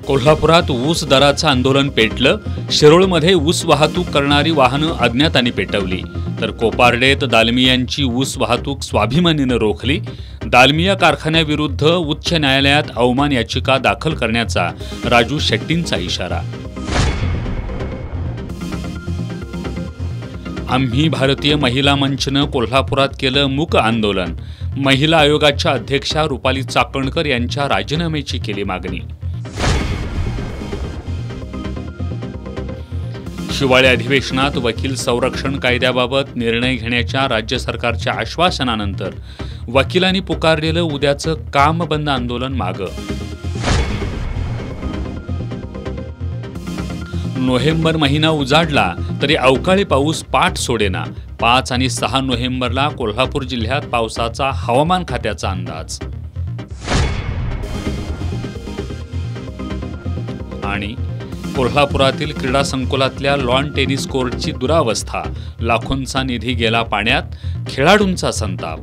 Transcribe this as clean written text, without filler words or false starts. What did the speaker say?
कोल्हापुरात ऊस दराचं आंदोलन पेटलं. शिरोळमध्ये ऊस वाहतूक करणारी वाहनं अज्ञातांनी पेटवली, तर कोपार्डेत दालमियांची ऊस वाहतूक स्वाभिमानीनं रोखली. दालमिया कारखान्याविरुद्ध उच्च न्यायालयात अवमान याचिका दाखल करण्याचा राजू शेट्टींचा इशारा. आम्ही भारतीय महिला मंचनं कोल्हापुरात केलं मूक आंदोलन. महिला आयोगाच्या अध्यक्षा रुपाली चाकणकर यांच्या राजीनाम्याची केली मागणी. हिवाळी अधिवेशनात वकील संरक्षण कायद्याबाबत निर्णय घेण्याच्या राज्य सरकारच्या आश्वासनानंतर वकिलांनी पुकारलेलं उद्याचं काम बंद आंदोलन मागं. नोव्हेंबर महिना उजाडला तरी अवकाळी पाऊस पाठ सोडेना. 5 आणि 6 नोव्हेंबरला कोल्हापूर जिल्ह्यात पावसाचा हवामान खात्याचा अंदाज. आणि कोल्हापुरातील क्रीडा संकुलातल्या लॉन टेनिस कोर्टची दुरावस्था. लाखोंचा निधी गेला पाण्यात, खेळाडूंचा संताप.